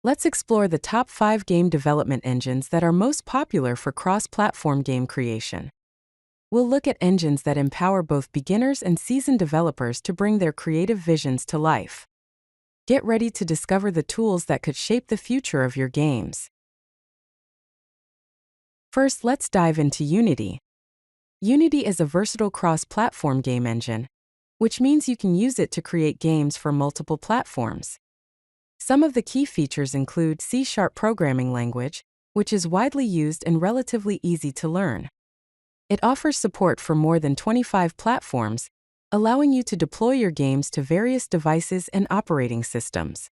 Let's explore the top 5 game development engines that are most popular for cross-platform game creation. We'll look at engines that empower both beginners and seasoned developers to bring their creative visions to life. Get ready to discover the tools that could shape the future of your games. First, let's dive into Unity. Unity is a versatile cross-platform game engine, which means you can use it to create games for multiple platforms. Some of the key features include C# programming language, which is widely used and relatively easy to learn. It offers support for more than 25 platforms, allowing you to deploy your games to various devices and operating systems.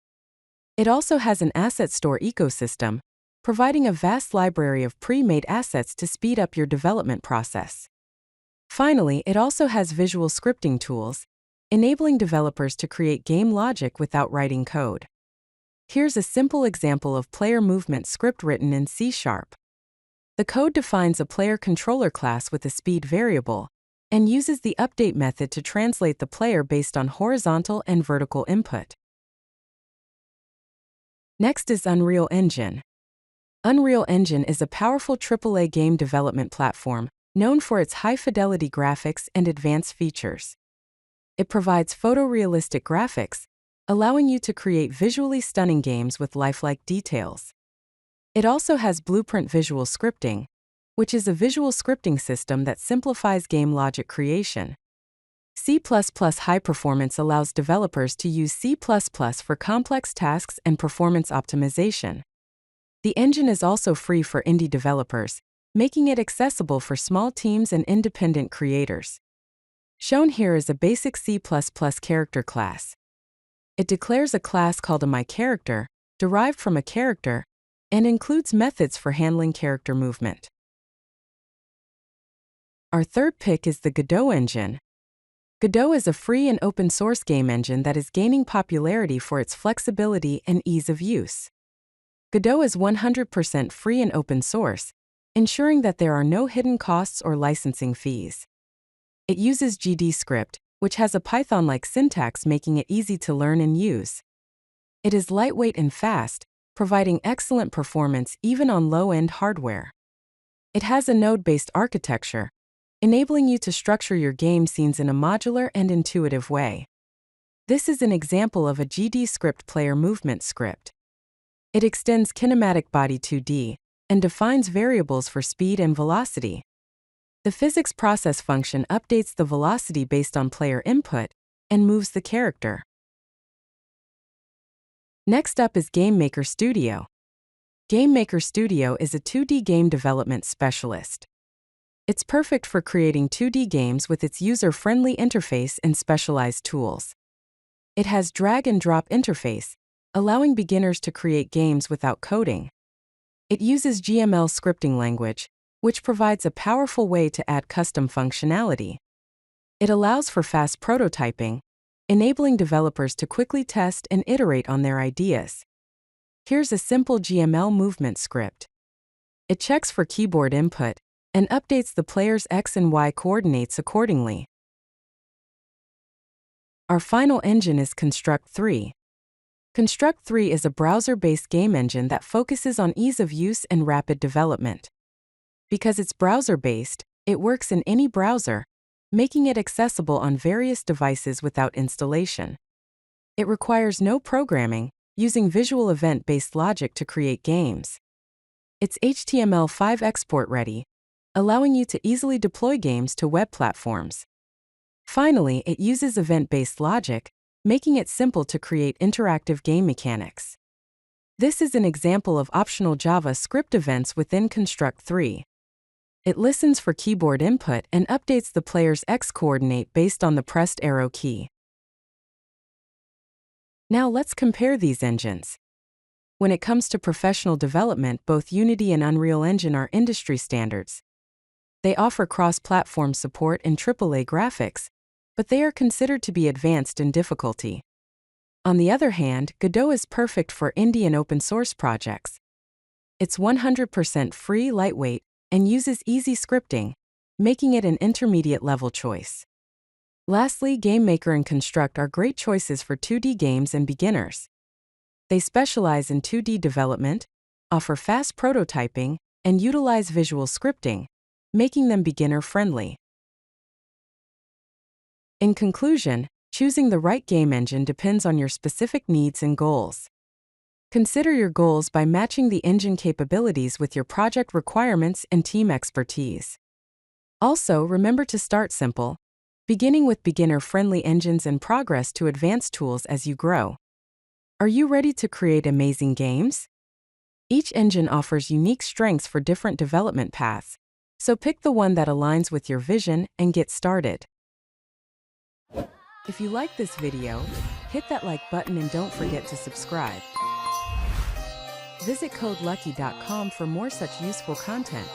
It also has an asset store ecosystem, providing a vast library of pre-made assets to speed up your development process. Finally, it also has visual scripting tools, enabling developers to create game logic without writing code. Here's a simple example of player movement script written in C#. The code defines a player controller class with a speed variable and uses the update method to translate the player based on horizontal and vertical input. Next is Unreal Engine. Unreal Engine is a powerful AAA game development platform known for its high-fidelity graphics and advanced features. It provides photorealistic graphics, allowing you to create visually stunning games with lifelike details. It also has Blueprint Visual Scripting, which is a visual scripting system that simplifies game logic creation. C++ High Performance allows developers to use C++ for complex tasks and performance optimization. The engine is also free for indie developers, making it accessible for small teams and independent creators. Shown here is a basic C++ character class. It declares a class called a MyCharacter, derived from a character, and includes methods for handling character movement. Our third pick is the Godot Engine. Godot is a free and open-source game engine that is gaining popularity for its flexibility and ease of use. Godot is 100% free and open source, ensuring that there are no hidden costs or licensing fees. It uses GDScript, which has a Python-like syntax, making it easy to learn and use. It is lightweight and fast, providing excellent performance even on low-end hardware. It has a node-based architecture, enabling you to structure your game scenes in a modular and intuitive way. This is an example of a GDScript player movement script. It extends kinematic body 2D and defines variables for speed and velocity. The physics process function updates the velocity based on player input and moves the character. Next up is GameMaker Studio. GameMaker Studio is a 2D game development specialist. It's perfect for creating 2D games with its user-friendly interface and specialized tools. It has drag-and-drop interface, allowing beginners to create games without coding. It uses GML scripting language, which provides a powerful way to add custom functionality. It allows for fast prototyping, enabling developers to quickly test and iterate on their ideas. Here's a simple GML movement script. It checks for keyboard input and updates the player's X and Y coordinates accordingly. Our final engine is Construct 3. Construct 3 is a browser-based game engine that focuses on ease of use and rapid development. Because it's browser-based, it works in any browser, making it accessible on various devices without installation. It requires no programming, using visual event-based logic to create games. It's HTML5 export-ready, allowing you to easily deploy games to web platforms. Finally, it uses event-based logic, making it simple to create interactive game mechanics. This is an example of optional Java script events within Construct 3. It listens for keyboard input and updates the player's X coordinate based on the pressed arrow key. Now let's compare these engines. When it comes to professional development, both Unity and Unreal Engine are industry standards. They offer cross-platform support and AAA graphics, but they are considered to be advanced in difficulty. On the other hand, Godot is perfect for indie and open-source projects. It's 100% free, lightweight, and uses easy scripting, making it an intermediate-level choice. Lastly, GameMaker and Construct are great choices for 2D games and beginners. They specialize in 2D development, offer fast prototyping, and utilize visual scripting, making them beginner-friendly. In conclusion, choosing the right game engine depends on your specific needs and goals. Consider your goals by matching the engine capabilities with your project requirements and team expertise. Also, remember to start simple, beginning with beginner-friendly engines and progress to advanced tools as you grow. Are you ready to create amazing games? Each engine offers unique strengths for different development paths, so pick the one that aligns with your vision and get started. If you like this video, hit that like button and don't forget to subscribe. Visit codelucky.com for more such useful content.